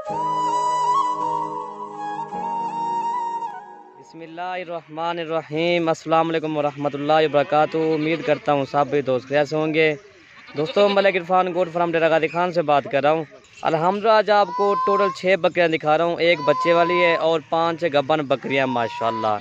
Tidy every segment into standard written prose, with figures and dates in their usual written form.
बिस्मिल्लाहिर्रहमानिर्रहीम। अस्सलाम वालेकुम वरहमतुल्लाहि वबरकातुहू। उम्मीद करता हूँ सब भी दोस्त कैसे होंगे। दोस्तों, मलिक इरफान गोट फ्राम डेरा गाजी खान से बात कर रहा हूँ। अल्हम्दुलिल्लाह आज आपको टोटल 6 बकरियाँ दिखा रहा हूँ। एक बच्चे वाली है और 5 गब्बन बकरियाँ माशाल्लाह।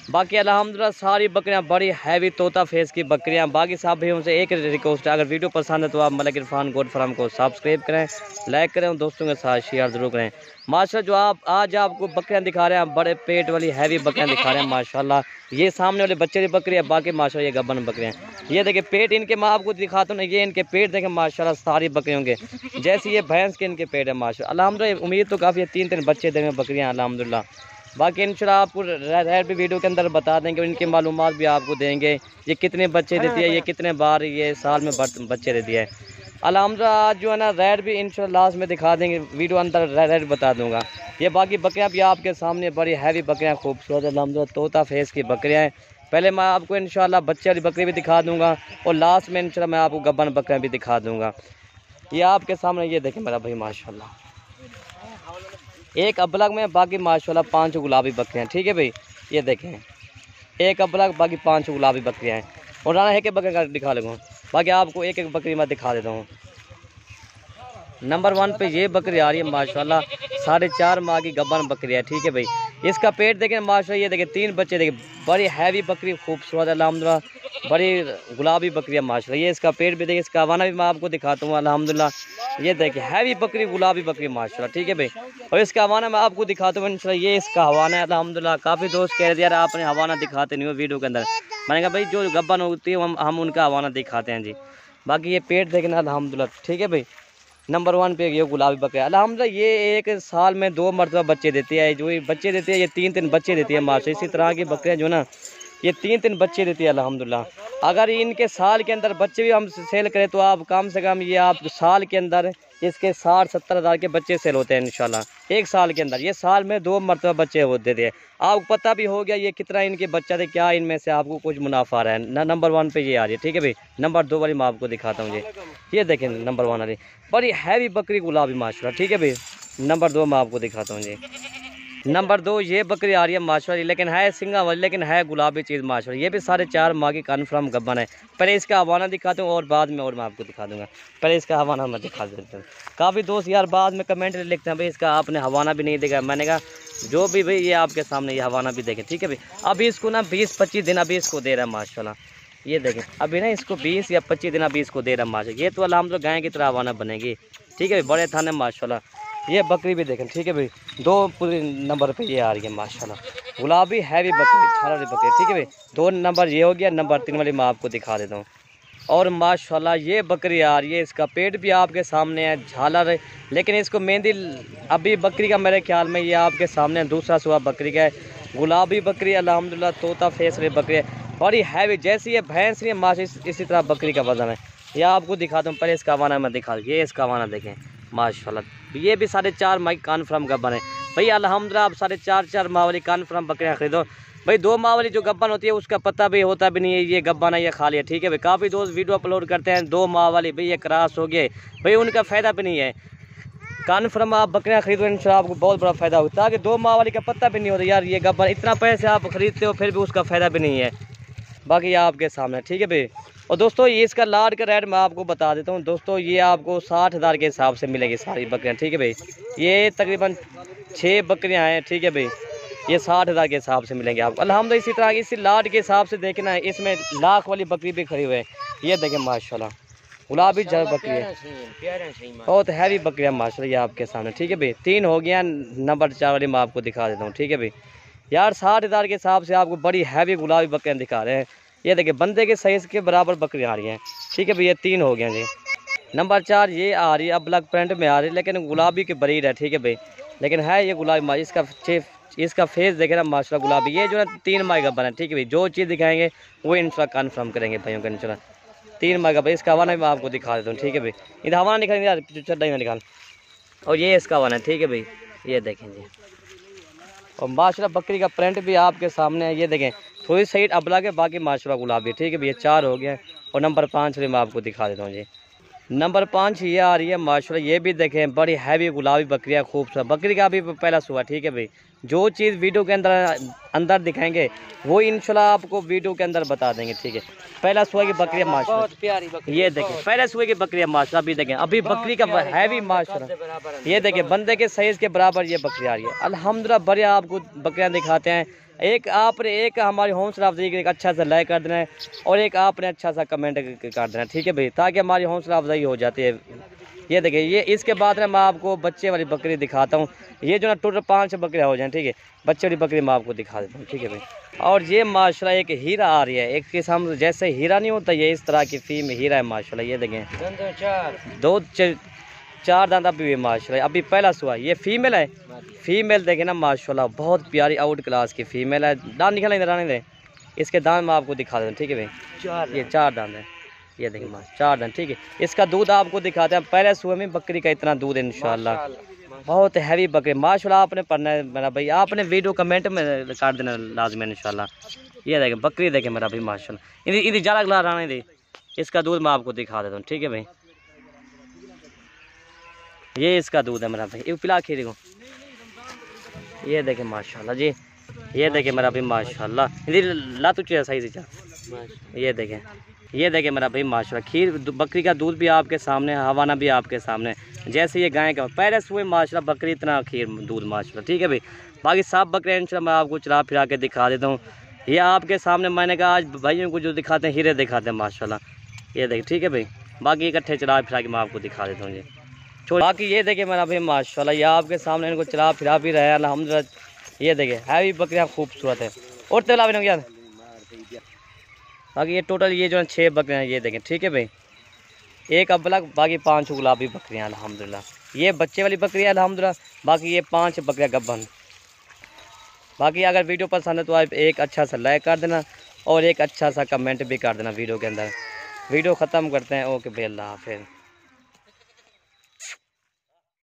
बाकी अल्हम्दुलिल्लाह सारी बकरियाँ बड़ी हैवी तोता फेस की बकरियाँ। बाकी साहब भी उनसे एक रिक्वेस्ट है, अगर वीडियो पसंद है तो आप मलिक इरफान गोट फार्म को सब्सक्राइब करें, लाइक करें और दोस्तों के साथ शेयर ज़रूर करें। माशाल्लाह जो आप आज आपको बकरियाँ दिखा रहे हैं, बड़े पेट वाली हैवी बकरियाँ दिखा रहे हैं माशाल्लाह। ये सामने वाले बच्चे की बकरी है, बाकी माशाल्लाह ये गब्बन बकरियाँ। ये देखिए पेट इनके, मैं आपको दिखाता हूँ ना, ये इनके पेट देखें माशाल्लाह सारी बकरियों के, जैसे ये भैंस के इनके पेट है माशाल्लाह। अल्हम्दुलिल्लाह उम्मीद तो काफ़ी है, 3 बच्चे देंगे बकरियाँ अल्हम्दुलिल्लाह। बाकी इंशाल्लाह आपको रेट भी वीडियो के अंदर बता देंगे, इनकी मालूमात भी आपको देंगे, ये कितने बच्चे देती है, ये कितने बार ये साल में बच्चे देती है अल्हम्दुलिल्लाह। आज जो है ना रेट भी इंशाल्लाह लास्ट में दिखा देंगे, वीडियो अंदर रेट बता दूंगा। ये बाकी बकरियाँ भी आपके सामने बड़ी हैवी बकरियाँ खूबसूरत अल्हम्दुलिल्लाह तोता फेस की बकरियाँ हैं। पहले मैं आपको इंशाल्लाह बच्चे वाली बकरी भी दिखा दूंगा और लास्ट में इंशाल्लाह मैं आपको गब्बन बकरियाँ भी दिखा दूंगा। ये आपके सामने ये देखें मेरा भाई माशाल्लाह, एक अबलग में, बाकी माशाल्लाह 5 गुलाबी बकरियाँ। ठीक है भाई, ये देखें एक अबलग, बाकी 5 गुलाबी बकरियाँ हैं। और राना है कि बकरी का दिखा लूँगा, बाकी आपको एक एक बकरी मैं दिखा देता हूँ। नंबर 1 पे ये बकरी आ रही है माशाल्लाह, 4.5 माह की गब्बन बकरी है। ठीक है भाई, इसका पेट देखें माशाल्लाह, ये देखें 3 बच्चे देखें, बड़ी हैवी बकरी खूबसूरत अल्हम्दुलिल्लाह, बड़ी गुलाबी बकरी है माशाल्लाह। ये इसका पेट भी देखिए, इसका हवाना भी मैं आपको दिखाता हूँ अल्हम्दुलिल्लाह। ये देखिए हैवी बकरी, गुलाबी बकरी माशाल्लाह। ठीक है भाई, और इसका हवाना मैं आपको दिखाता हूँ इंशाल्लाह। ये इसका हवाना है अल्हम्दुलिल्लाह। काफ़ी दोस्त कह रहे थे यार आपने हवाना दिखाते नहीं हो वीडियो के अंदर, मैंने कहा भाई जो गब्बन होती है हम उनका हवाना दिखाते हैं जी। बाकी ये पेट देखना अल्हम्दुलिल्लाह। ठीक है भाई, नंबर 1 पे ये गुलाबी बकरी अल्हम्दुलिल्लाह, ये एक साल में 2 मरतबा बच्चे देती है। जो ये बच्चे देती है, ये 3 बच्चे देती है माशाल्लाह। इसी तरह की बकरियाँ जो ना, ये 3 बच्चे देती है अल्हम्दुलिल्लाह। अगर इनके साल के अंदर बच्चे भी हम सेल करें तो आप कम से कम ये आप साल के अंदर इसके 60-70 हज़ार के बच्चे सेल होते हैं इंशाल्लाह एक साल के अंदर। ये साल में 2 मरतबा बच्चे होते थे। आपको पता भी हो गया ये कितना इनके बच्चा थे, क्या इनमें से आपको कुछ मुनाफा रहा है ना। नंबर 1 पे ये आ रही है। ठीक है भाई, नंबर 2 वाली मैं आपको दिखाता हूँ जी। ये देखें नंबर 1 वाली बड़ी हैवी बकरी गुलाबी माशाल्लाह। ठीक है भाई, नंबर 2 मैं आपको दिखाता हूँ जी। नंबर 2 ये बकरी आ रही है माशाल्लाह, लेकिन है सिंगा वाली, लेकिन है गुलाबी चीज़ माशाल्लाह। ये भी 4.5 माह की कन्फर्म गब्बन है। पहले इसका हवाना दिखाता हूँ और बाद में और मैं आपको दिखा दूंगा। पहले इसका हवाना मैं दिखा देता हूँ। काफ़ी दोस्त यार बाद में कमेंट लिखते हैं भाई इसका आपने हवाना भी नहीं देखा। मैंने कहा जो भी भाई ये आपके सामने ये हवाना भी देखें। ठीक है भाई, अभी इसको ना 20-25 दिन अभी इसको दे रहा है माशाल्लाह। ये देखें अभी ना इसको 20 या 25 दिन अभी इसको दे रहा है माशाल्लाह। ये तो अल्हम्दुलिल्लाह गाय की तरह हवाना बनेगी। ठीक है भाई, बड़े थाने माशाल्लाह। ये बकरी भी देखें। ठीक है भाई, 2 पूरे नंबर पे ये आ रही है माशाल्लाह, गुलाबी हैवी बकरी, झालर बकरी। ठीक है भाई, 2 नंबर ये हो गया। नंबर 3 वाली मैं आपको दिखा देता हूँ। और माशाल्लाह ये बकरी आ रही है, इसका पेट भी आपके सामने है, झालर है, लेकिन इसको मेहंदी अभी बकरी का मेरे ख्याल में ये आपके सामने दूसरा सुबह बकरी का है। गुलाबी बकरी अल्हम्दुलिल्लाह तोता फेस वाली बकरी है, बड़ी हैवी, जैसी ये भैंस नहीं है माशा इसी तरह बकरी का वजन है। ये आपको दिखाता हूँ, पहले इसका हवाना मैं दिखा दूँ। ये इसका हवाना देखें माशाल्लाह, ये भी 4.5 माह कन्फर्म गब्बन है भाई अल्हम्दुलिल्लाह। आप 4.5 माह वाली कन्फर्म बकरियाँ खरीदो भाई। 2 माह वाली जो गब्बन होती है उसका पता भी होता भी नहीं है ये गब्बन है, ये खाली है। ठीक है भाई, काफ़ी दोस्त वीडियो अपलोड करते हैं 2 माह वाली, भाई ये क्रॉस हो गए भाई, उनका फ़ायदा भी नहीं है। कन्फर्म आप बकरियाँ खरीदो इंशाल्लाह आपको बहुत बड़ा फ़ायदा होता है, ताकि 2 माह वाली का पता भी नहीं होता यार ये गब्बन, इतना पैसे आप खरीदते हो फिर भी उसका फ़ायदा भी नहीं है। बाकी आपके सामने। ठीक है भाई, और दोस्तों ये इसका लाट का रेट मैं आपको बता देता हूँ दोस्तों। ये आपको 60 हज़ार के हिसाब से मिलेगी सारी बकरियाँ। ठीक है भाई, ये तकरीबन 6 बकरियाँ हैं। ठीक है भाई, ये 60 हज़ार के हिसाब से मिलेंगे आपको अल्हम्दुलिल्लाह। इसी तरह इसी लाट के हिसाब से देखना है, इसमें लाख वाली बकरी भी खड़ी हुई है। ये देखें माशाल्लाह, गुलाबी जल बकरी है, बहुत हैवी बकरियाँ माशाल्लाह। ये आपके सामने। ठीक है भाई, 3 हो गया। नंबर 4 वाली मैं आपको दिखा देता हूँ। ठीक है भाई, यार 60 हज़ार के हिसाब से आपको बड़ी हैवी गुलाबी बकरियाँ दिखा रहे हैं। ये देखिए बंदे के साइज़ के बराबर बकरियाँ आ रही हैं। ठीक है भाई, ये 3 हो गए जी। नंबर 4 ये आ रही है, अब ब्लैक प्रिंट में आ रही है, लेकिन गुलाबी की ब्रीड है। ठीक है भाई, लेकिन है ये गुलाबी, इसका फेस देखे ना माशाल्लाह गुलाबी। ये जो है 3 माह का बना है। ठीक है भाई, जो चीज़ दिखाएंगे वो इंशाल्लाह कन्फर्म करेंगे भाइयों का इंशाल्लाह। 3 माह का भाई, इसका हवाना भी मैं आपको दिखा देता हूँ। ठीक है भाई, इधर हवाना निकालेंगे यार, चड्डा ही ना निकाल। और ये इसका हवाना है। ठीक है भाई, ये देखें जी, और माशाल्लाह बकरी का प्रिंट भी आपके सामने है। ये देखें थोड़ी साइड अबला के, बाकी माशाल्लाह गुलाबी। ठीक है भैया, 4 हो गया। और नंबर 5 मैं आपको दिखा देता हूँ जी। नंबर 5 ये आ रही है माशाल्लाह, ये भी देखें बड़ी हैवी गुलाबी बकरियाँ खूबसूरत। बकरी का भी पहला सुबह, ठीक है भाई। जो चीज़ वीडियो के अंदर दिखाएंगे वो इंशाल्लाह आपको वीडियो के अंदर बता देंगे, ठीक है। पहला सुबह की बकरियाँ माशाल्लाह बहुत प्यारी बकरी, ये देखें पहले सुबह की बकरियाँ माशाल्लाह। अभी देखें अभी बकरी का हैवी माशाल्लाह, ये देखें बंदे के साइज़ के बराबर ये बकरी आ रही है अल्हम्दुलिल्लाह। बढ़िया आपको बकरियाँ दिखाते हैं। एक आपने एक हमारी हौसला अफजाई एक अच्छा सा लाइक कर देना है और एक आपने अच्छा सा कमेंट कर देना है, ठीक है भाई, ताकि हमारी हौसला अफजाई हो जाती है। ये देखिए ये इसके बाद ना मैं आपको बच्चे वाली बकरी दिखाता हूँ। ये जो ना टोटल 5 बकरियाँ हो जाएँ, ठीक है। बच्चे वाली बकरी मैं आपको दिखा देता हूँ, ठीक है भाई। और ये माशाल्लाह एक हीरा आ रही है, एक किस्म जैसे हीरा नहीं होता, ये इस तरह की फीम हीरा है माशाल्लाह। ये देखें 2-4 दांत अभी माशाल्लाह। अभी पहला सुआ ये फीमेल है। फीमेल देखें ना माशाल्लाह बहुत प्यारी आउट क्लास की फीमेल है। दांत निकल रानी दे, इसके दांत मैं आपको दिखा देता हूँ, ठीक है भाई। ये 4 दांत है, ये देखें माशा 4 दांत, ठीक है। इसका दूध आपको दिखाते हैं। पहले सुबह में बकरी का इतना दूध है इंशाल्लाह, बहुत हैवी बकरी माशाल्लाह। आपने पढ़ना है मेरा भाई, आपने वीडियो कमेंट में काट देना लाजमी इंशाल्लाह। ये देखें बकरी देखें मेरा भाई माशाल्लाह। इधर ज़्यादा गला रानी दे, इसका दूध मैं आपको दिखा देता हूँ, ठीक है भाई। ये इसका दूध है मेरा भाई, एक पिला खीरे को। ये देखें माशाल्लाह जी, ये देखें मेरा भाई माशाल्लाह। इधर ला तुझे सही से। ये देखें मेरा भाई माशाल्लाह। खीर बकरी का दूध भी आपके सामने, हवाना भी आपके सामने, जैसे ये गाय का पहले सुबह माशाल्लाह बकरी इतना खीर दूध माशाल्लाह, ठीक है भाई। बाकी सब बकरियाँ इंशाल्लाह मैं आपको चला फिरा के दिखा देता हूँ। ये आपके सामने मैंने कहा आज भाइयों को जो दिखाते हैं हीरे दिखाते हैं माशाल्लाह। ये देखें, ठीक है भाई। बाकी इकट्ठे चला फिरा के मैं आपको दिखा देता हूँ जी। बाकी ये देखें मेरा भाई माशाल्लाह, ये आपके सामने इनको चला फिरा भी रहे हैं अल्हम्दुलिल्लाह। ये देखें हैवी बकरियाँ खूबसूरत है। और तेला भी यार। बाकी ये टोटल ये जो है 6 बकरियाँ, ये देखें, ठीक है भाई। एक अबलग, बाकी 5 गुलाबी बकरियाँ अल्हम्दुलिल्लाह। ये बच्चे वाली बकरी है अल्हम्दुलिल्लाह। बाकी ये 5 बकरियाँ गब्बन। बाकी अगर वीडियो पसंद है तो आप एक अच्छा सा लाइक कर देना और एक अच्छा सा कमेंट भी कर देना वीडियो के अंदर। वीडियो ख़त्म करते हैं। ओके भाई, अल्लाह हाफ़िज़।